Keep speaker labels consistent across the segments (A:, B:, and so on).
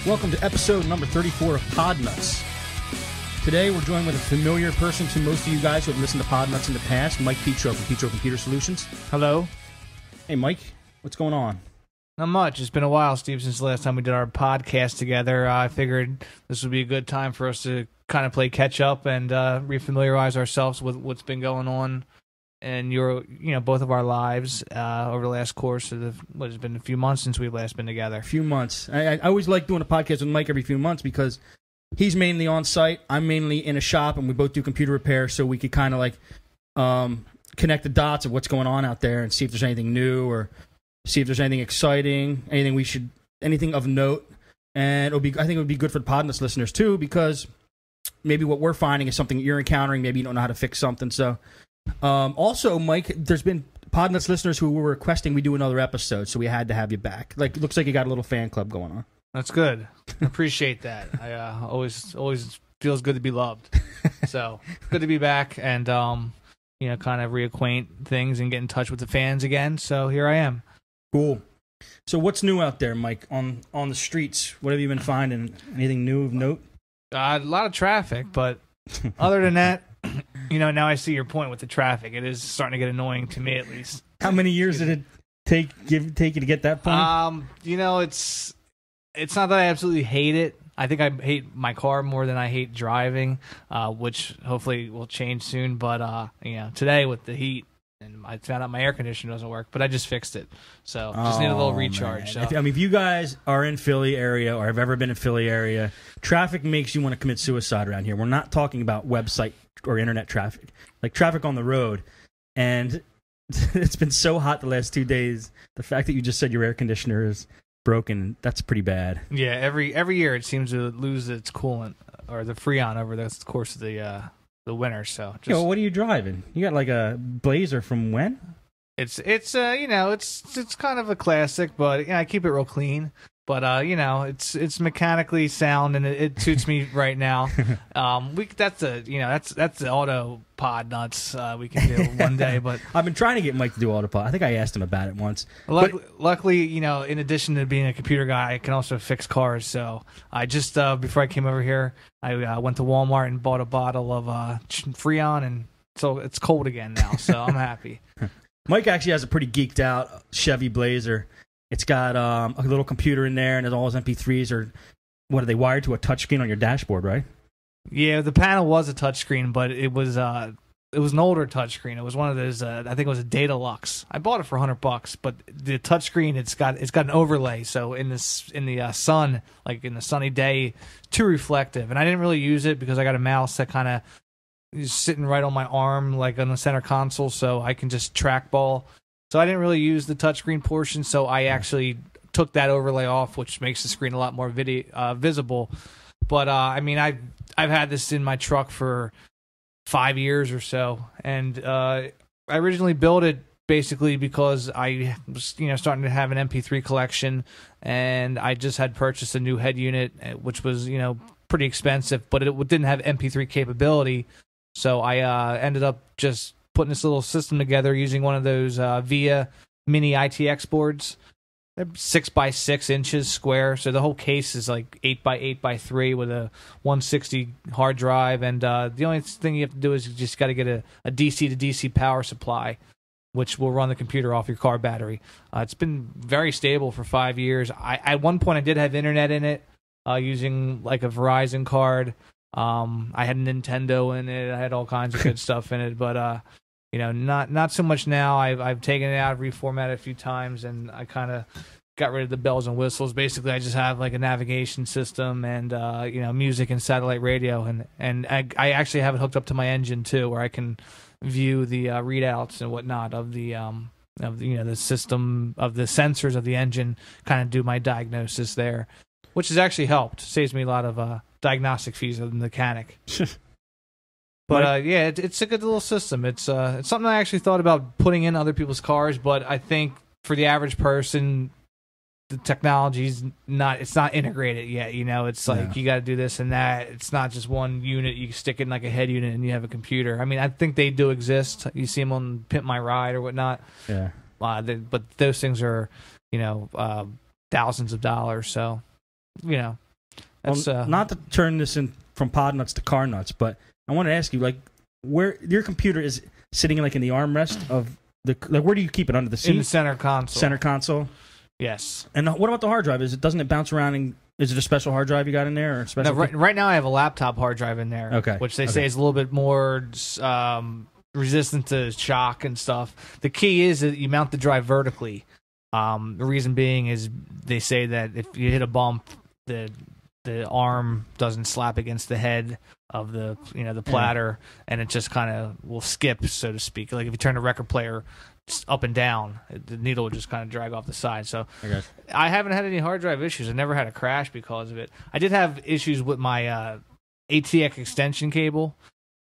A: Welcome to episode number 34 of Podnutz. Today we're joined with a familiar person to most of you guys who have listened to Podnutz in the past, Mike Petro from Petro Computer Solutions.
B: Hello.
A: Hey Mike, what's going on?
B: Not much. It's been a while, Steve, since the last time we did our podcast together. I figured this would be a good time for us to kind of play catch up and refamiliarize ourselves with what's been going on in both of our lives over the last course of what has been a few months since we've last been together.
A: A few months. I always like doing a podcast with Mike every few months because he's mainly on site, I'm mainly in a shop, and we both do computer repair, so we could kind of like connect the dots of what's going on out there and see if there's anything new or see if there's anything exciting, anything of note. And I think it would be good for the Podnutz listeners too, because maybe what we're finding is something that you're encountering. Maybe you don't know how to fix something. So, also, Mike, there's been Podnutz listeners who were requesting we do another episode, so we had to have you back. Like, it looks like you got a little fan club going on.
B: That's good. I appreciate that. I always feels good to be loved. So good to be back and kind of reacquaint things and get in touch with the fans again. So here I am.
A: Cool. So what's new out there, Mike, on the streets? What have you been finding? Anything new of note?
B: A lot of traffic, but other than that, now I see your point with the traffic. It is starting to get annoying to me, at least.
A: How many years did it take you to get that point?
B: It's not that I absolutely hate it. I think I hate my car more than I hate driving, which hopefully will change soon. But today with the heat, and I found out my air conditioner doesn't work, but I just fixed it. So just need a little recharge. So.
A: If you guys are in Philly area or have ever been in Philly area, traffic makes you want to commit suicide around here. We're not talking about website or internet traffic, like traffic on the road. And it's been so hot the last 2 days. The fact that you just said your air conditioner is broken, that's pretty bad.
B: Yeah, every year it seems to lose its coolant or the Freon over the course of the winter. So
A: what are you driving? You got like a Blazer from when?
B: It's kind of a classic, but I keep it real clean. But it's mechanically sound and it suits me right now. That's the auto pod nuts we can do one day. But
A: I've been trying to get Mike to do auto pod. I think I asked him about it once.
B: Luckily, in addition to being a computer guy, I can also fix cars. So I just before I came over here, I went to Walmart and bought a bottle of Freon, and so it's cold again now. So I'm happy.
A: Mike actually has a pretty geeked out Chevy Blazer. It's got a little computer in there, and all his MP3s are, what are they, wired to a touchscreen on your dashboard, right?
B: Yeah, the panel was a touchscreen, but it was an older touchscreen. It was one of those, I think it was a Data Lux. I bought it for $100, but the touchscreen, it's got an overlay, so in the sun, like in the sunny day, too reflective. And I didn't really use it because I got a mouse that kind of is sitting right on my arm, like on the center console, so I can just trackball. So I didn't really use the touchscreen portion, so I actually took that overlay off, which makes the screen a lot more visible. But I've had this in my truck for 5 years or so, and I originally built it basically because I was starting to have an MP3 collection, and I just had purchased a new head unit, which was pretty expensive, but it didn't have MP3 capability. So I ended up just putting this little system together using one of those VIA mini ITX boards. They're 6 by 6 inches square, so the whole case is like 8 by 8 by 3 with a 160 hard drive. And the only thing you have to do is you just got to get a DC to DC power supply, which will run the computer off your car battery. It's been very stable for 5 years. At one point I did have internet in it using like a Verizon card. I had a Nintendo in it. I had all kinds of good stuff in it, but not so much now. I've taken it out, reformatted a few times, and I kind of got rid of the bells and whistles. Basically, I just have like a navigation system and music and satellite radio, and I actually have it hooked up to my engine too, where I can view the readouts and whatnot of the the system, of the sensors of the engine, kind of do my diagnosis there, which has actually helped. Saves me a lot of diagnostic fees of the mechanic. But it's a good little system. It's something I actually thought about putting in other people's cars, but I think for the average person, the technology's not integrated yet. It's like you got to do this and that. It's not just one unit. You stick it in like a head unit and you have a computer. I mean, I think they do exist. You see them on Pimp My Ride or whatnot. Yeah. But those things are, thousands of dollars. So, That's
A: not to turn this in from Podnutz to car nuts, but I want to ask you, like, where your computer is sitting, like in the armrest of the, like, where do you keep it, under the seat?
B: in the center console.
A: Center console.
B: Yes.
A: And what about the hard drive? Doesn't it bounce around? And is it a special hard drive you got in there, or a special?
B: No, right now I have a laptop hard drive in there.
A: Okay.
B: Which they say is a little bit more resistant to shock and stuff. The key is that you mount the drive vertically. The reason being is they say that if you hit a bump, the arm doesn't slap against the head of the platter, and it just kind of will skip, so to speak. Like if you turn the record player up and down, the needle would just kind of drag off the side. So I haven't had any hard drive issues. I never had a crash because of it. I did have issues with my ATX extension cable.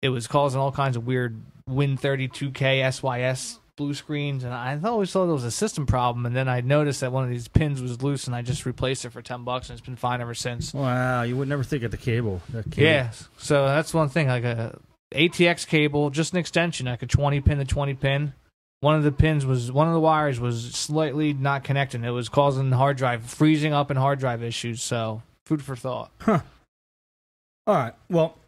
B: It was causing all kinds of weird Win32K SYS blue screens, and I always thought it was a system problem, and then I noticed that one of these pins was loose, and I just replaced it for $10, and it's been fine ever since.
A: Wow, you would never think of the cable.
B: Yeah, so that's one thing, like a ATX cable, just an extension, like a 20-pin to 20-pin. One of the wires was slightly not connecting. It was causing the hard drive freezing up and hard drive issues, so food for thought.
A: Huh. All right, well,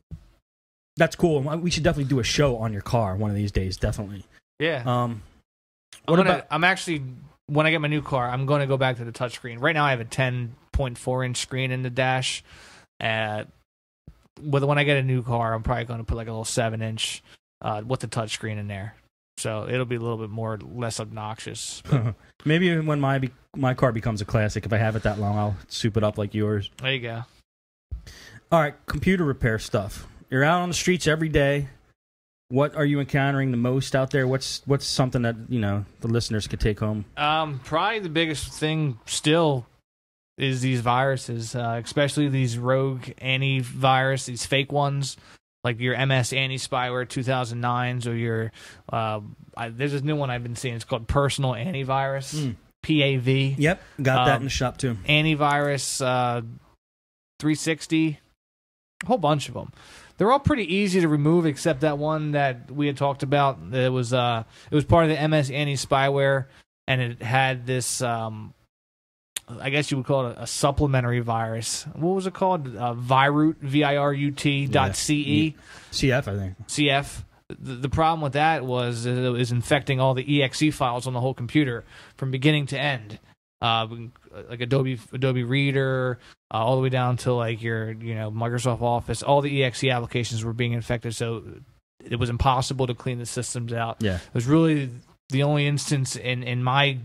A: that's cool. We should definitely do a show on your car one of these days, definitely.
B: Yeah. I'm actually, when I get my new car, I'm going to go back to the touchscreen. Right now I have a 10.4-inch screen in the dash. When I get a new car, I'm probably going to put like a little 7-inch with the touchscreen in there. So it'll be a little bit less obnoxious.
A: Maybe when my car becomes a classic, if I have it that long, I'll soup it up like yours.
B: There you go.
A: All right, computer repair stuff. You're out on the streets every day. What are you encountering the most out there? What's something that, the listeners could take home?
B: Probably the biggest thing still is these viruses, especially these rogue antivirus, these fake ones, like your MS Anti-Spyware 2009s, or your there's this new one I've been seeing. It's called Personal Antivirus, PAV.
A: Yep, got that in the shop too.
B: Antivirus 360, a whole bunch of them. They're all pretty easy to remove, except that one that we had talked about. It was part of the MS Anti-Spyware, and it had this, I guess you would call it a supplementary virus. What was it called? Virut, VIRUT.CE.
A: CF, I think.
B: CF. The problem with that was it was infecting all the EXE files on the whole computer from beginning to end. Like Adobe Reader, all the way down to like your Microsoft Office. All the EXE applications were being infected, so it was impossible to clean the systems out.
A: Yeah,
B: it was really the only instance in my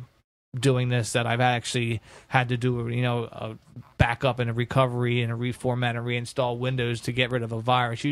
B: doing this that I've actually had to do a backup and a recovery and a reformat and reinstall Windows to get rid of a virus.